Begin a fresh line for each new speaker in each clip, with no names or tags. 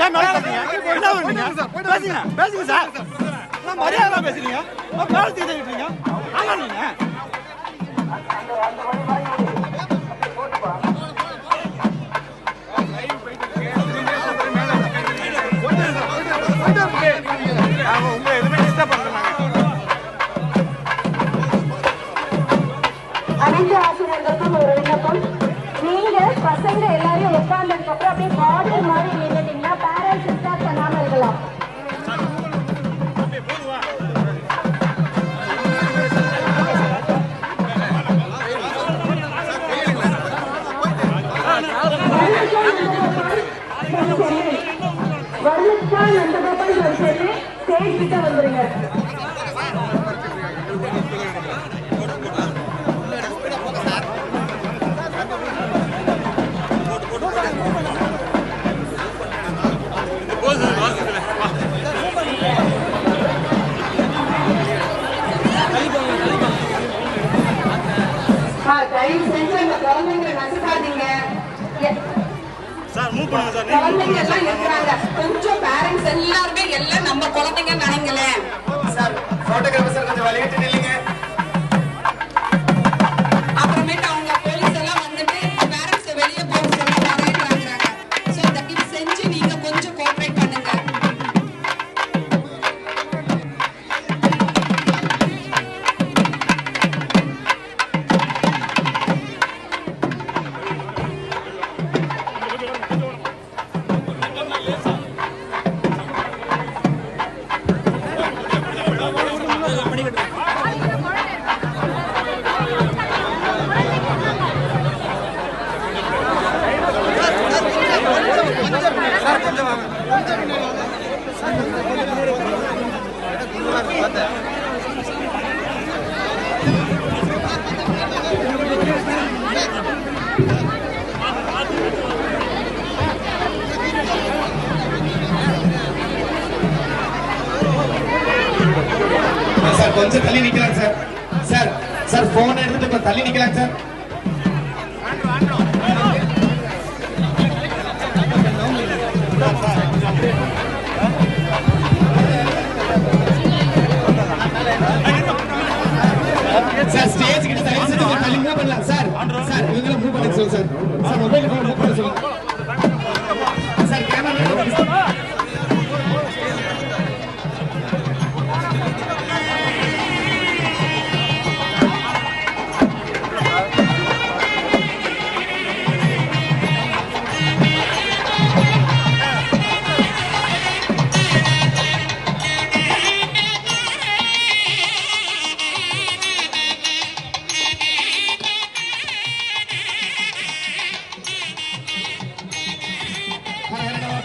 ஏன் மேல கத்துறீங்க? என்ன பண்ணுறீங்க? பேசுங்க பேசுங்க சார். நான் மரியாதை பேசுறீங்க. மேலே தீர்த்துக்கிட்டீங்க. ஆமா நீங்க உங்களை எதுவுமே டிஸ்டர்ப் பண்ணுறாங்க.
அனைத்து ஆசிரியர்களுக்கும் ஒரு விண்ணப்பம். நீங்க பசங்க எல்லாரையும் உட்கார்ந்ததுக்கு அப்புறம் அப்படியே மாடல் மாதிரி நின்றுட்டீங்கன்னா பேரண்ட்ஸ் டிஸ்டர்ப் பண்ணாம இருக்கலாம். வருஷம் நந்தகோபால் நர்சரி ஸ்டேஜ் கிட்ட வந்துருங்க. தயவு செஞ்சு அந்த குழந்தைங்களை நசுக்காதீங்க. குழந்தைங்க எல்லாம் இருக்கிறாங்க. கொஞ்சம் பேரண்ட்ஸ் எல்லாருமே எல்லாம் நம்ம குழந்தைங்க நினைங்களேன்.
சார் போட்டோகிராஃபர் சார் கொஞ்சம் வழிவிட்டு நில்லுங்க.
அப்புறமேட்டு அவங்க போலீஸ் எல்லாம் வந்துட்டு பேரண்ட்ஸ் வெளியே போக சொல்லி வரையிறாங்க. ஸோ தயவு செஞ்சு நீங்க கொஞ்சம் கோஆபரேட் பண்ணுங்க.
சார் கொஞ்சம் தள்ளி நிக்கலாம் சார். சார் சார் போன் எடுத்துட்டு கொஞ்சம் தள்ளி நிக்கலாம் சார். சார் ஸ்டேஜ் கிட்ட தயவு செஞ்சு தள்ளி மூவ் பண்ணலாம் சார். சார் இவங்கள மூவ் பண்ண சொல்லுங்க sir. Sir mobile phone move பண்ண சொல்லுங்க சார். கேமரா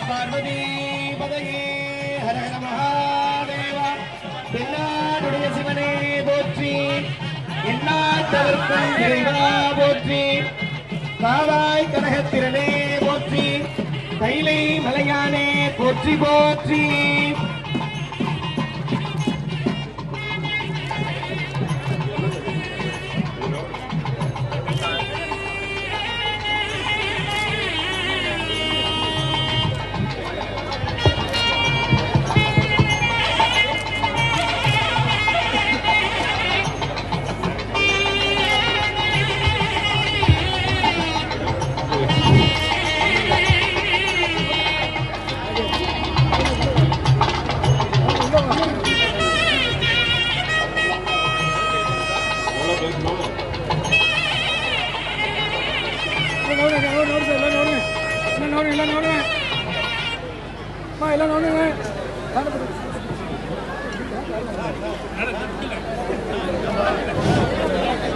பார்வதி பதையே ஹர ஹர மகாதேவா. தென்னாடுடைய சிவனே போற்றி, எந்நாட்டவர்க்கும் இறைவா போற்றி, காவாய் கனகத்திரனே போற்றி, கைலை மலையானே போற்றி போற்றி.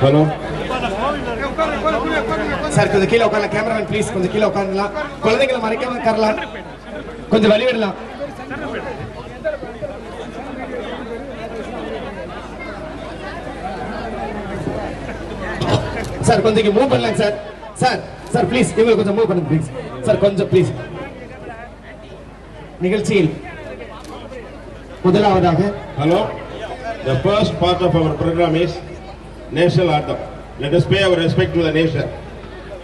ஹலோ
சார் கொஞ்சம் கீழே உட்காரலாம். கேமராமேன் ப்ளீஸ் கொஞ்சம் கீழே உட்காரலாம். குழந்தைங்களை மறைக்காம உட்காரலாம். கொஞ்சம் வழி விடலாம். சார் கொஞ்சம் மூவ் பண்ணலாம் சார். சார் சார் ப்ளீஸ் இவங்க கொஞ்சம் மூவ் பண்ணுங்க ப்ளீஸ் சார். கொஞ்சம் ப்ளீஸ். நிகழ்ச்சியில் முதலாவதாக
hello, the first part of our program is national anthem. Let us pay our respect to the nation.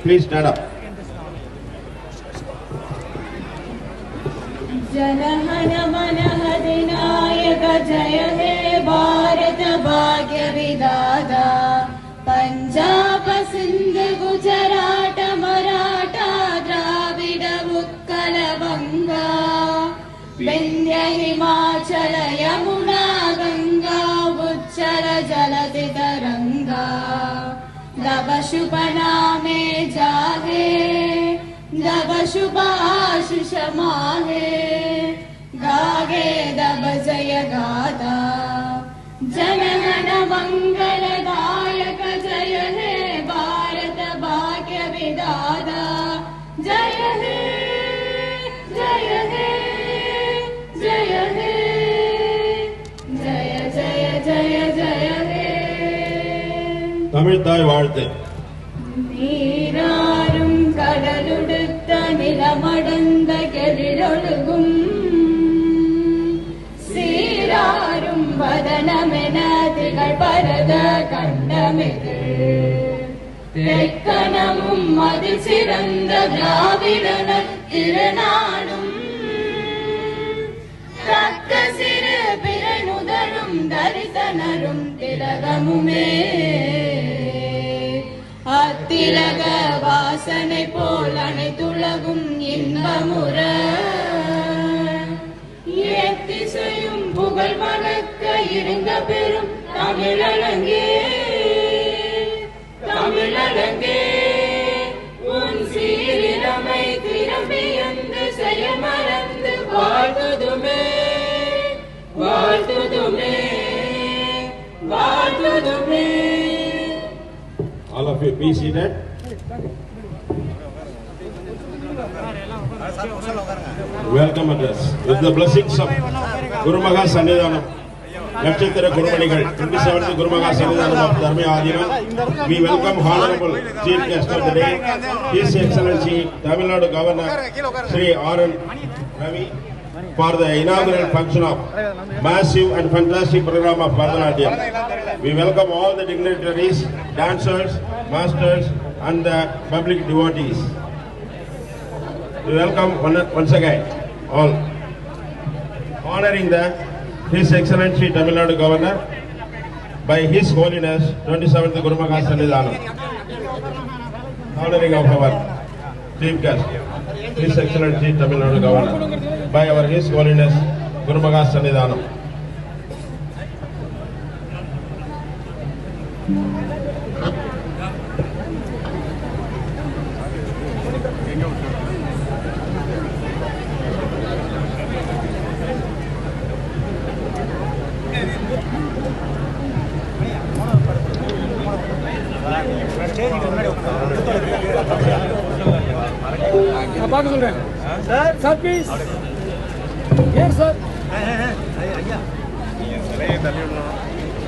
Please stand up.
जनहन मन अधिनायक जय हे भारत भाग्य विधाता पंजाब सिंध गुजरात मराठा द्राविड उत्कल बंगा विंध्य हिमाचल यमुना गंगा उच्चल जलधि तरंगा तव शुभ नामे जाहे तव शुभ आशीष माहे गागे तव जय गाथा जनगण मंगलदायक जय हे भारत भाग्य विधाता जय हे जय हे जय हे जय जय जय जय हे
தமிழ் தாய் வாழ்த்து.
நீராறும் கடலுடுத்த நிலமடந்த கெழிலொழுகும் சீராரும் வதனமென திகழ் பரத கண்டமிகு தெக்கணமும் அதில் சிறந்த திராவிடன திருநாடும் தக்க சிறு பிறனுதலும் தரிசனரும் திலகமுமே அத்திலக வாசனை போல் அனைத்துலகும் இன்பமுற எத்திசையும் புகழ் வணக்க இருந்த பெரும் தமிழலங்கே தமிழலங்கே உன் சீரிழமை திரும்பி வந்து செயமறந்து வாழ்த்துதுமே வாழ்த்துதுமே வாழ்த்துதுமே.
All of you be seated. Welcome address with the blessings of Guru Maha Sannidhanam. Natchatira Gurumanigal, 27th Guru Maha Sannidhanam of Dharma Adinam. We welcome Honorable Chief Guest of the day, His Excellency Tamil Nadu Governor Sri R.N. Ravi, for the inaugural function of massive and fantastic program of Bharatanatyam. We welcome all the dignitaries, dancers, masters and the public devotees. We welcome once again all. Honoring the His Excellency Tamil Nadu Governor by His Holiness 27th Guru Maha Sannidhanam. Honoring of our Chief Guest, His Excellency Tamil Nadu Governor by our His Holiness Guru Maha Sannidhanam.
பார்க்க சொல்றேன் sir. Sir please ஏன் sir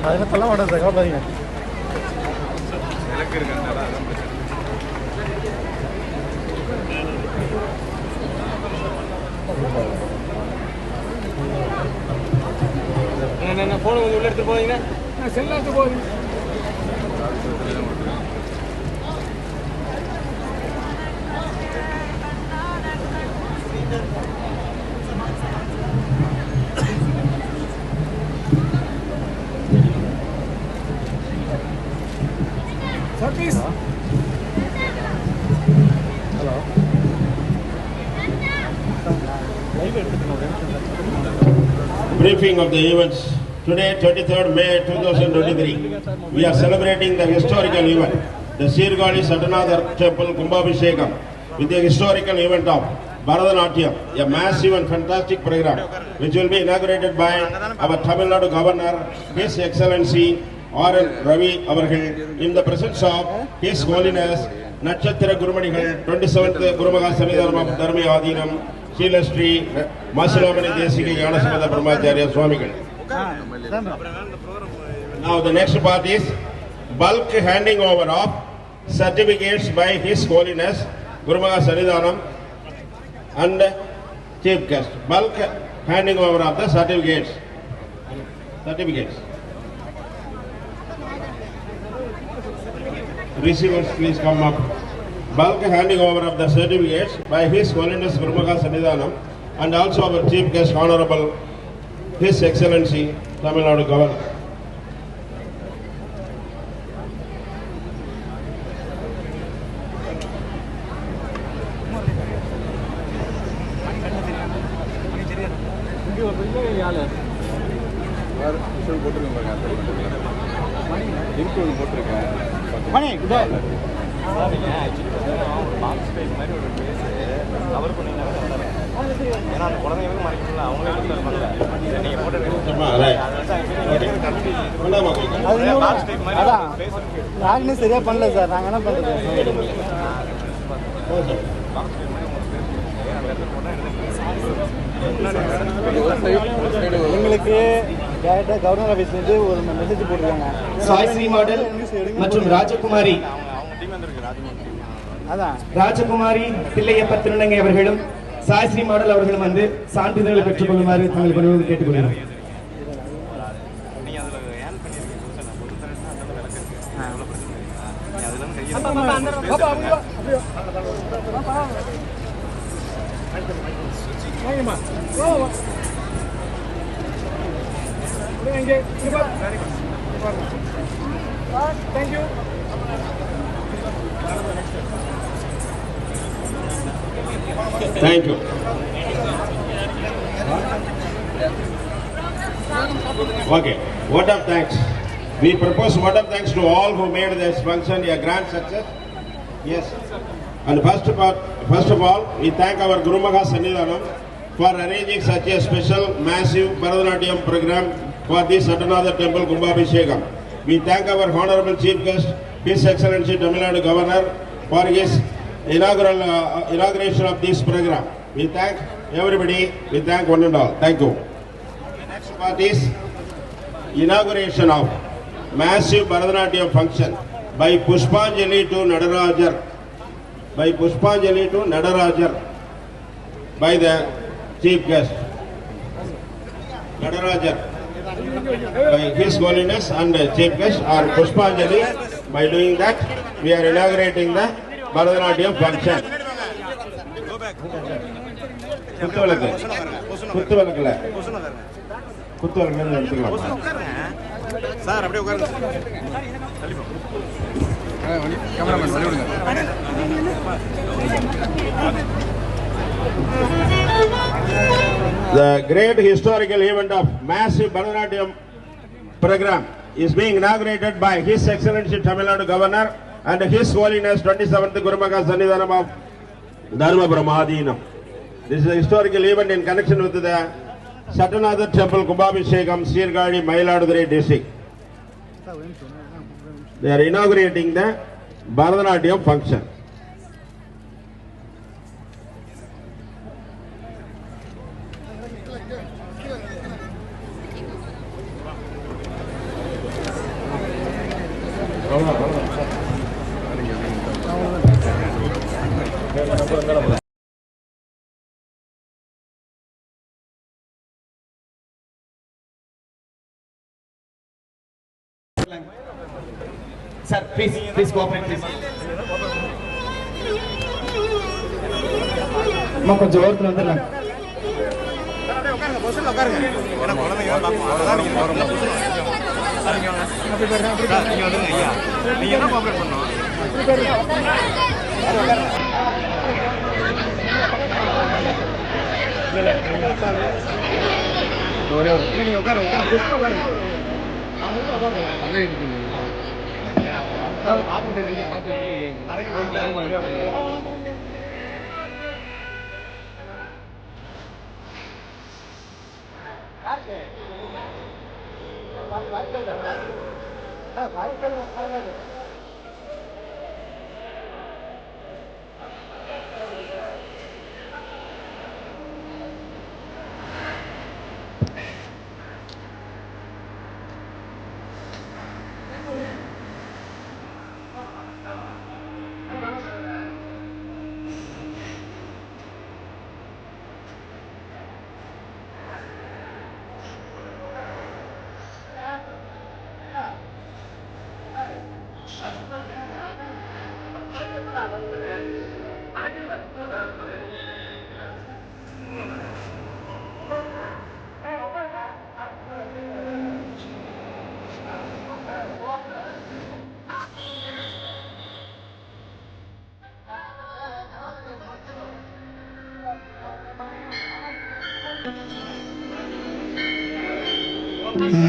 அதெல்லாம் தள்ள மாட்டேன் sir, கவலைப்படாதீங்க. என்ன போன கொஞ்சம் உள்ள எடுத்து போவீங்க, செல்ல எடுத்து போவீங்க.
Briefing of the events. Today, 23rd May 2023, we are celebrating the historical event, the Sirgali Satanadhar Temple Kumbhabhishekam, with the historical event of Bharatanatyam, a massive and fantastic program which will be inaugurated by our Tamil Nadu Governor, His Excellency R.N. Ravi Avargal, in the presence of His Holiness Natchatira Gurumanigal, 27th Guru Maha Sannidhanam of Dharma Adinam, Srila Sri Masilomani Desika Yanasamada Brahmacharya Swamigal. Now the next part is bulk handing over of certificates by His Holiness Guru Maha Sannidhanam and Chief Guest. Bulk handing over of the certificates. Receivers, please come up. Bulk handing over of the certificates by His Holiness Guru Maha Sannidhanam and also our Chief Guest Honorable His Excellency Tamil Nadu Governor.
நாங்களே சரியா பண்ணல sir. நாங்க என்ன பண்றது? எங்களுக்கு டேரக்டா governor ஆபீஸ்ல இருந்து ஒரு மெசேஜ் போட்டுருக்காங்க.
சாய் ஸ்ரீ மாடல் மற்றும் ராஜகுமாரி
அதான்
ராஜகுமாரி தில்லையப்ப திருநங்கை அவர்களும் சாய் ஸ்ரீ மாடல் அவர்களும் வந்து சான்றிதழ்களை பெற்றுக் கொள்ளுமாறு தங்கள் பணியோடு கேட்டுக்கொள்கிறோம்.
Thank you.
Thank you. Okay, word of thanks. We propose word of thanks to all who made this function a grand success. Yes. And first of all, we thank our Guru Maha Sannidhanam for arranging such a special, massive Bharatanatyam program for this Satyanarayana Temple Kumbhabhishekam. We thank our Honorable Chief Guest, His Excellency Tamil Nadu Governor, for his inauguration of this program. We thank everybody. We thank one and all. Thank you. The next part is inauguration of massive Bharatanatyam function by Pushpanjali to Nadarajar. By Pushpanjali to Nadarajar. By the Chief Guest. Nadarajar. By His Holiness and Chief Guest or Pushpanjali. By doing that, we are inaugurating the Bharatanatyam function. குத்து விளக்கு எடுத்துக்கலாம்
sir அப்படியே உட்காருங்க. Cameraman வழி விடுங்க.
The great historical event of massive Bharatanatyam program is being inaugurated by His Excellency Tamil Nadu Governor and His Holiness 27th Guru Maha Sannidhanam of Dharma Brahmadinam. This is a historical event in connection with the Satyanarayana Temple Kumbhabhishekam, Sirgadi, Mayiladuthurai district. They are inaugurating the Bharatanatyam function.
Sir, please cooperate, please. அம்மா கொஞ்சம் ஓரத்தில் வந்துடலாம்.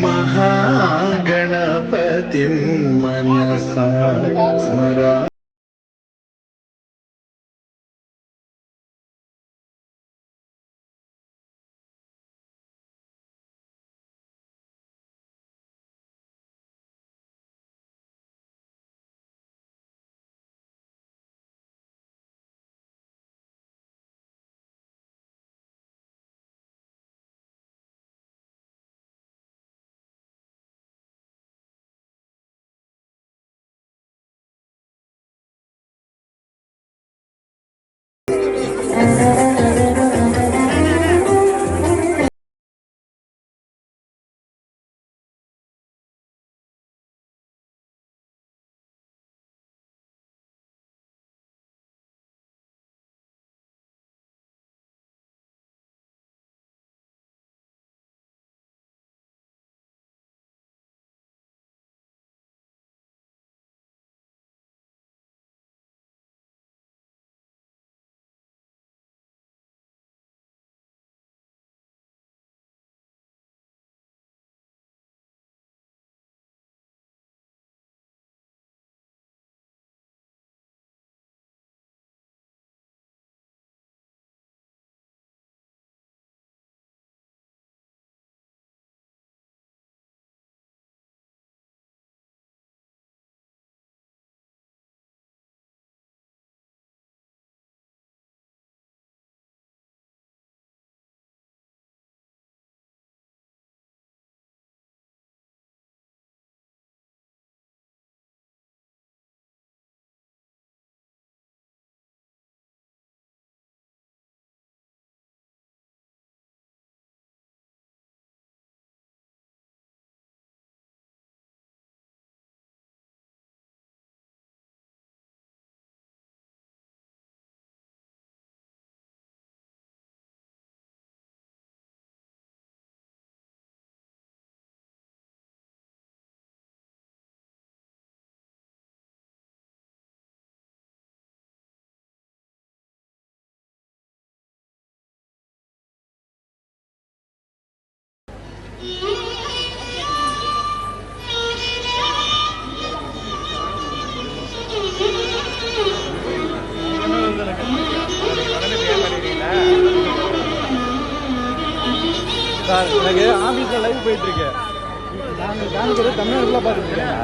महागणपतिं मनसा स्मरा
sir எனக்கு ஆஃபீஸில் live போயிட்டுருக்கு. நான் தமிழ்நாடு ஃபுல்லாக பார்த்துருக்கேன்.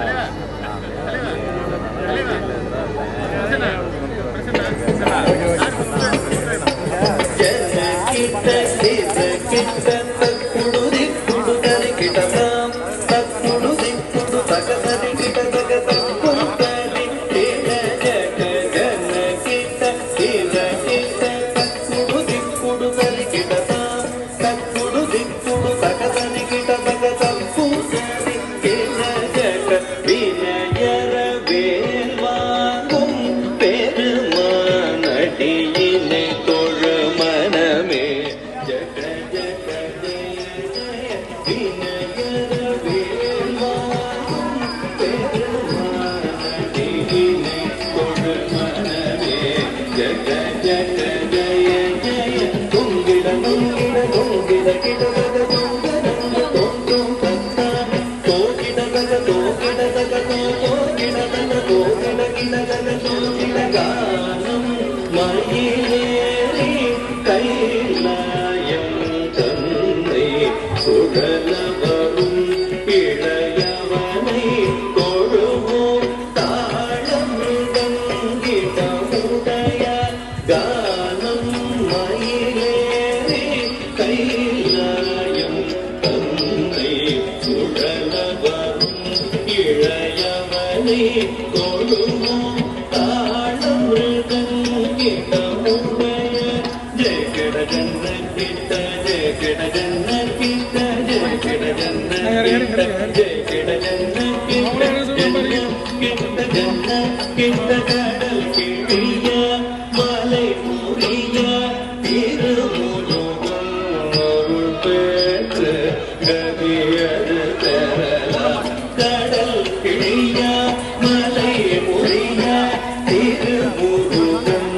திருமுருகன்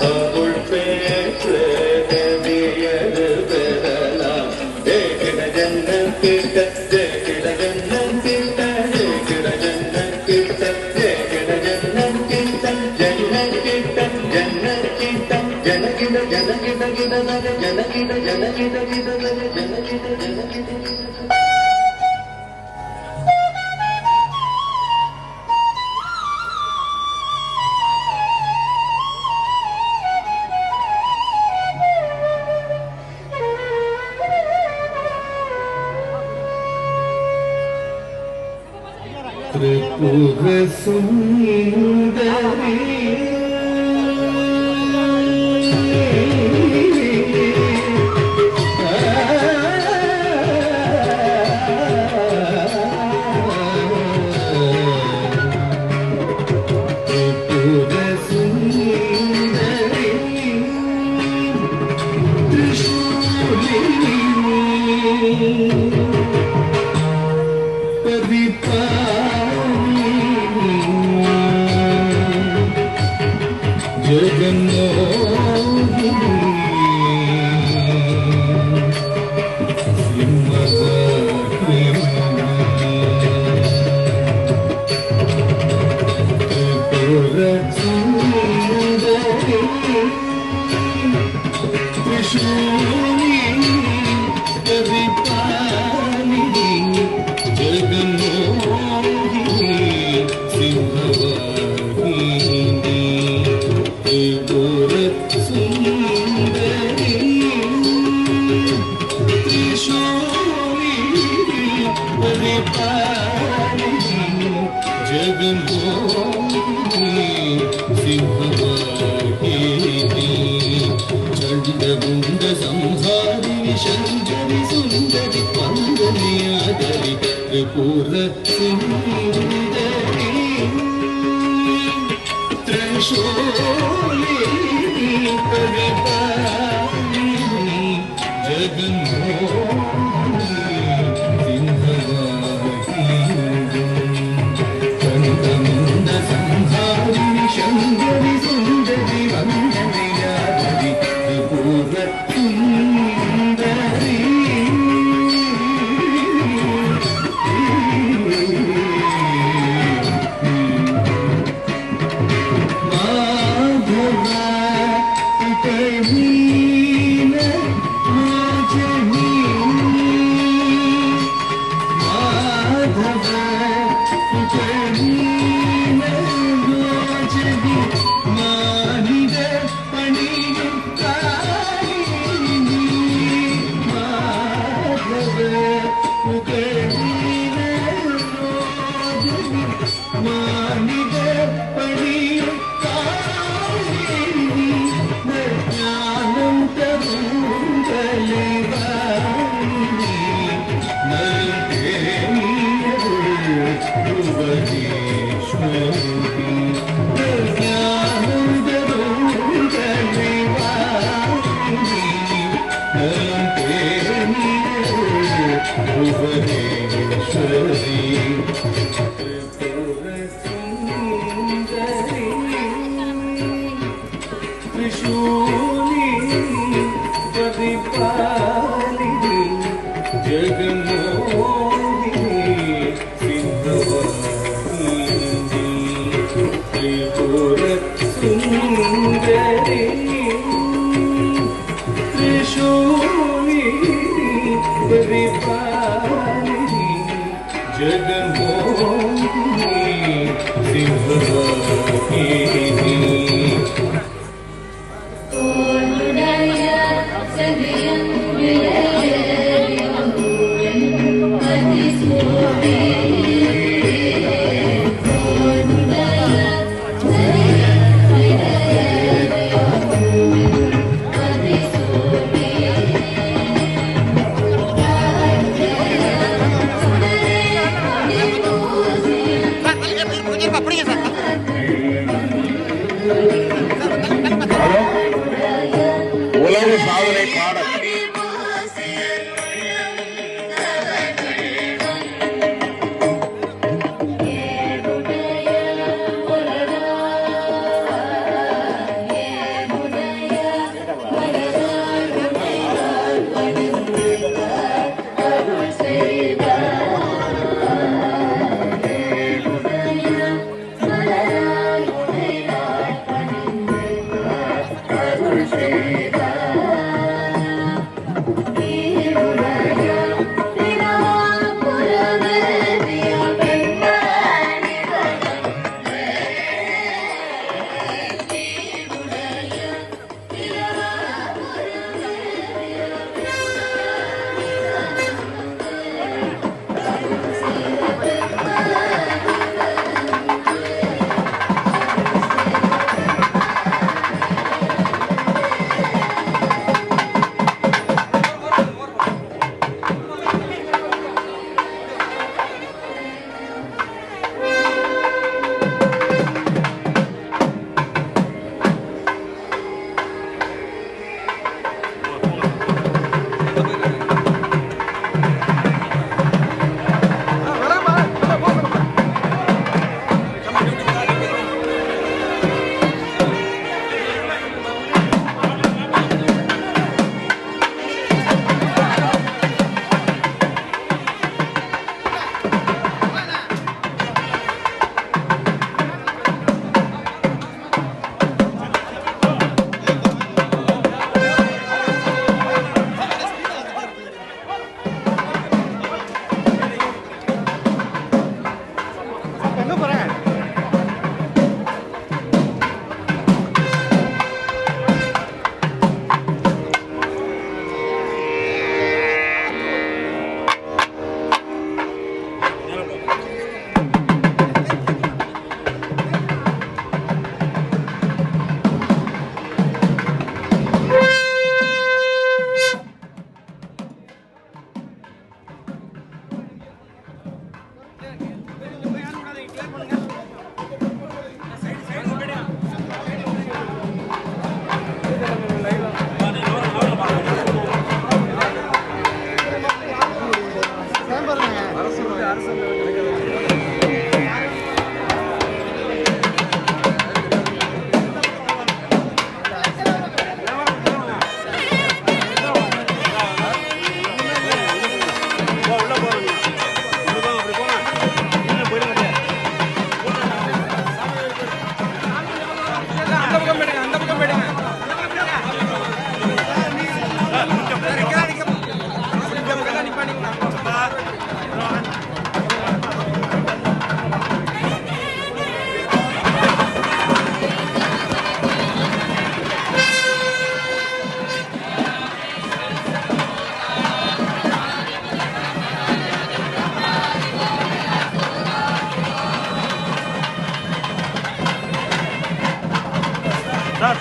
அருள் பெற்ற கதியது பெறலாம்.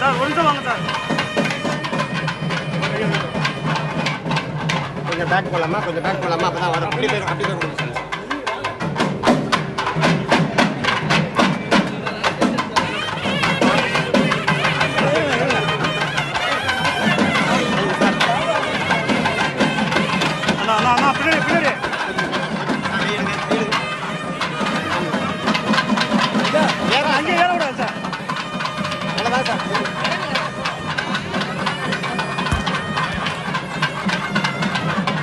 சார் ஒரு நிமிஷம் வாங்க சார்.
கொஞ்சம் பேக் போலாமா, கொஞ்சம் பேக் போலாமா, அப்பதான் வரும். அப்படி போய் சார்.
அண்ணா பின்னாடி பின்னாடி அங்கே ஏற விடாது சார்.
அவ்வளோதான் சார்.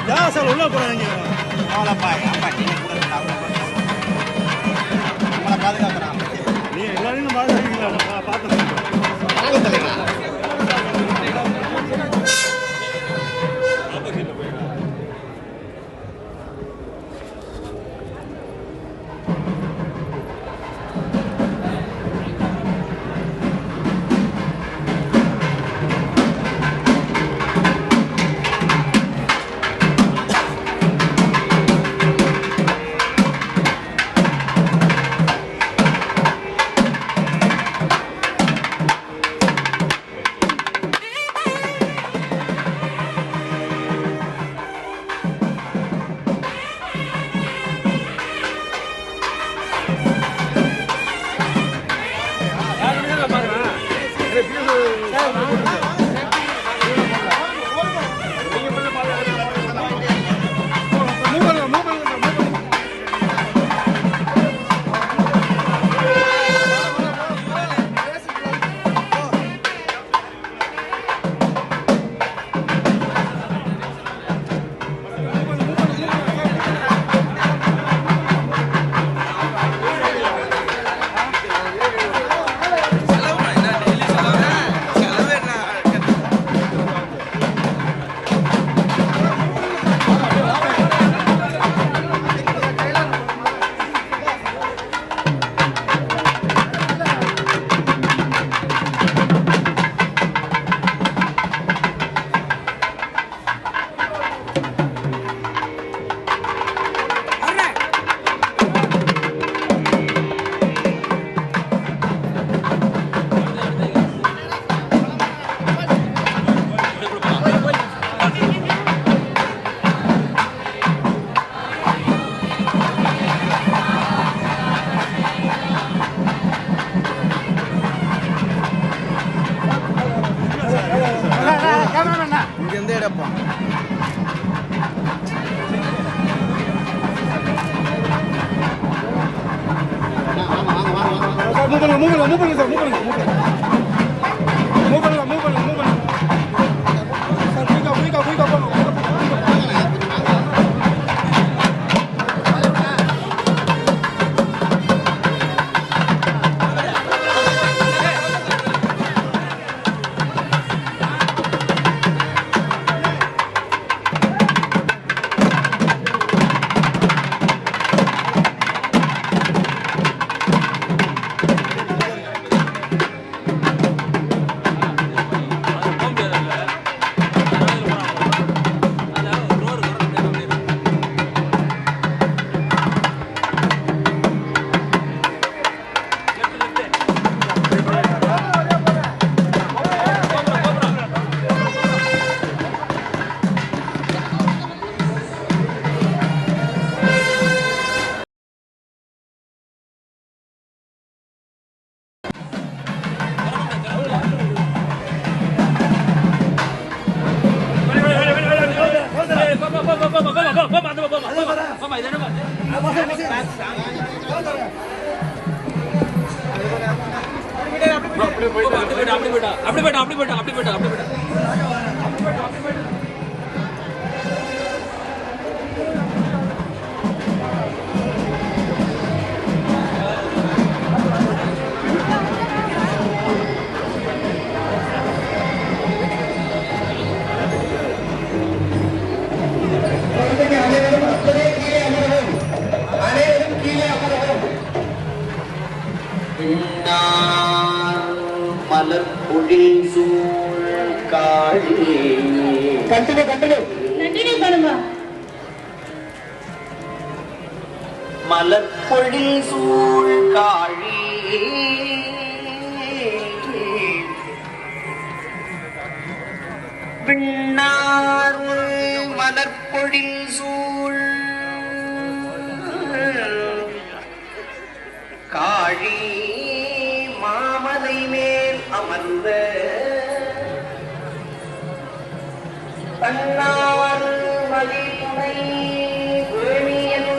யார் சார் உள்ள போறாங்க?
அவ்வளோப்பா அப்பா நீங்கள் கூட உங்களை பாதுகாக்கிறான்.
நீ எல்லாரையும் பாதுகாக்கிறீங்களா? பார்த்து
வாங்க தலைங்களா.
இங்கேருந்து எடுப்போம்.
மலர்பொழில் சூழ் காழி பொழில் சூழ் காழி மாமலை மேல் அமர்ந்த தன்னார் மதிப்புனை வேணியன்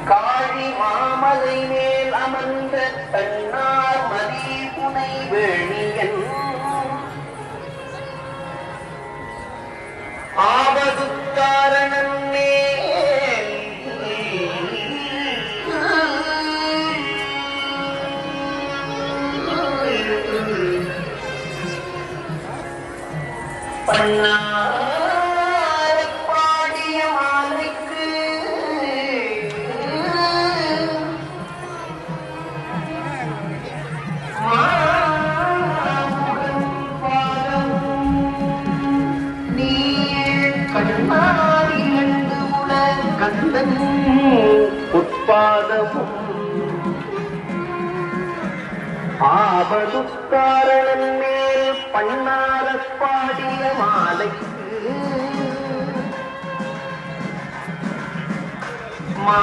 காழி மாமலை மேல் அமர்ந்த தன்னார் மதிப்புனை வேணியன் ஆவது காரணமே பண்ணாரை பாடிய மாலைக்கு கண்ணாடி கண்டு உல கந்தன் உட்பாதமும் ஆபதுக்காரணன் மேல் பண்ணார பாடிய மாலைக்கு மா